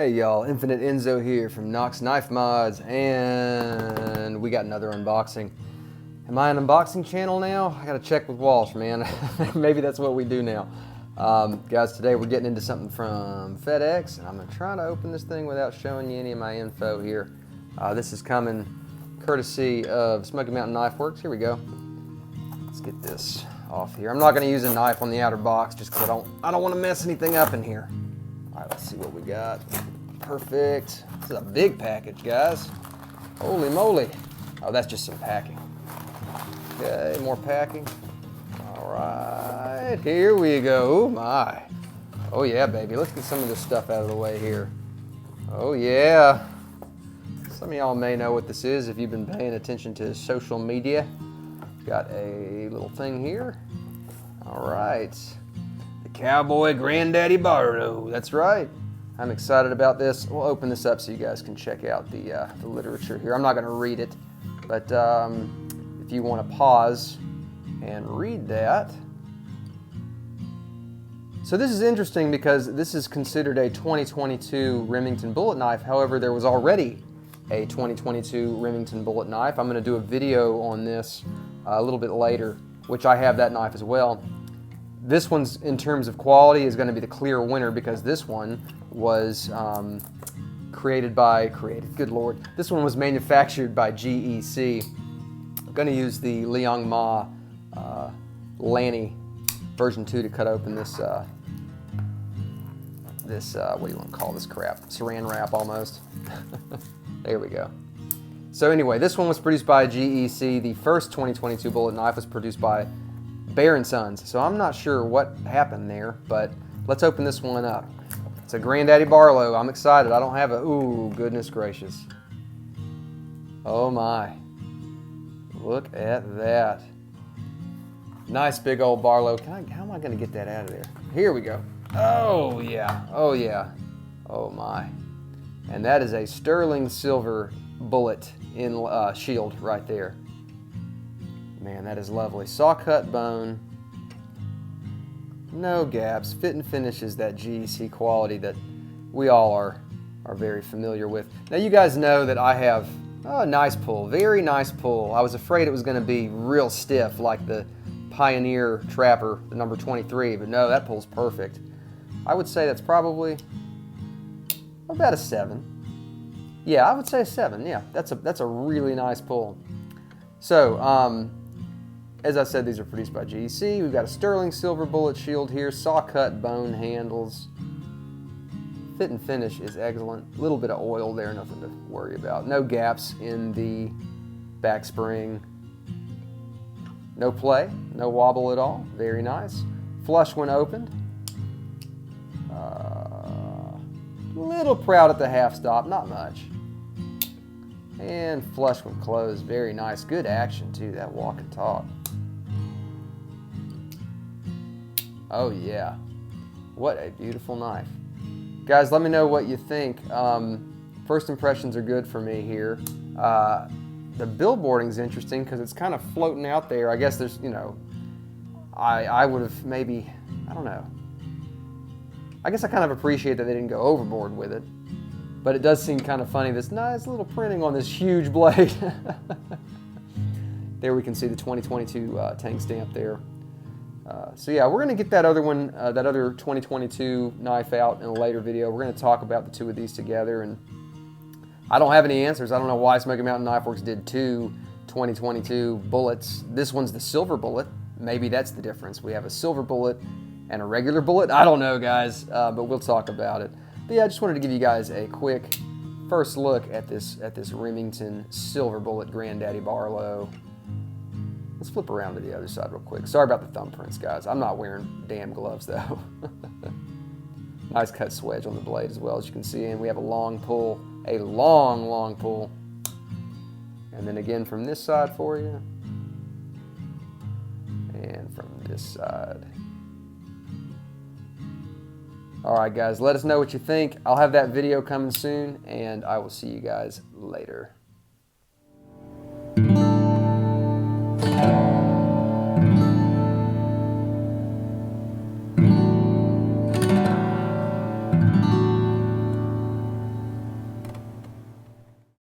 Hey y'all, Infinite Enzo here from Knox Knife Mods, and we got another unboxing. Am I an unboxing channel now? I gotta check with Walsh, man. Maybe that's what we do now. Guys, today we're getting into something from FedEx, and I'm gonna try to open this thing without showing you any of my info here. This is coming courtesy of Smoky Mountain Knife Works. Here we go. Let's get this off here. I'm not gonna use a knife on the outer box just because I don't want to mess anything up in here. All right, let's see what we got. Perfect. This is a big package, guys. Holy moly. Oh, that's just some packing. Okay, more packing. All right, here we go. Oh my. Oh yeah, baby. Let's get some of this stuff out of the way here. Oh yeah. Some of y'all may know what this is if you've been paying attention to social media. Got a little thing here. All right. Cowboy Granddaddy Barlow. That's right. I'm excited about this. We'll open this up so you guys can check out the literature here. I'm not going to read it, but if you want to pause and read that. So this is interesting because this is considered a 2022 Remington bullet knife. However, there was already a 2022 Remington bullet knife. I'm going to do a video on this a little bit later, which I have that knife as well. This one's, in terms of quality, is going to be the clear winner because this one was good lord, this one was manufactured by GEC. I'm going to use the Liang Ma Lanny version 2 to cut open this, what do you want to call this crap? Saran wrap almost. There we go. So anyway, this one was produced by GEC. The first 2022 bullet knife was produced by Bear & Sons. So I'm not sure what happened there, but let's open this one up. It's a Granddaddy Barlow. I'm excited. I don't have a, ooh, goodness gracious. Oh my. Look at that. Nice big old Barlow. How am I going to get that out of there? Here we go. Oh yeah. Oh yeah. Oh my. And that is a sterling silver bullet in shield right there. Man, that is lovely. Saw cut bone, no gaps. Fit and finish is that GEC quality that we all are very familiar with. Now you guys know that I have a nice pull, very nice pull. I was afraid it was going to be real stiff like the Pioneer Trapper, the number 23, but no, that pull's perfect. I would say that's probably about a 7. Yeah, I would say a 7. Yeah, that's a really nice pull. So, as I said, these are produced by GEC. We've got a sterling silver bullet shield here, saw cut bone handles. Fit and finish is excellent. A little bit of oil there, nothing to worry about. No gaps in the back spring. No play, no wobble at all. Very nice. Flush when opened. Little proud at the half stop, not much. And flush when closed. Very nice. Good action too, that walk and talk. Oh yeah, what a beautiful knife. Guys, let me know what you think. First impressions are good for me here. The billboarding's interesting because it's kind of floating out there. I guess there's, you know, I would have maybe, I don't know. I guess I kind of appreciate that they didn't go overboard with it. But it does seem kind of funny, this nice little printing on this huge blade. There we can see the 2022 tank stamp there. So yeah, we're going to get that other one, that other 2022 knife out in a later video. We're going to talk about the two of these together, and I don't have any answers. I don't know why Smoky Mountain Knife Works did two 2022 bullets. This one's the silver bullet. Maybe that's the difference. We have a silver bullet and a regular bullet. I don't know, guys, but we'll talk about it. But yeah, I just wanted to give you guys a quick first look at this Remington silver bullet Granddaddy Barlow. Let's flip around to the other side real quick. Sorry about the thumbprints, guys. I'm not wearing damn gloves, though. Nice cut swedge on the blade as well, as you can see. And we have a long pull, a long pull. And then again from this side for you. And from this side. All right, guys, let us know what you think. I'll have that video coming soon, and I will see you guys later.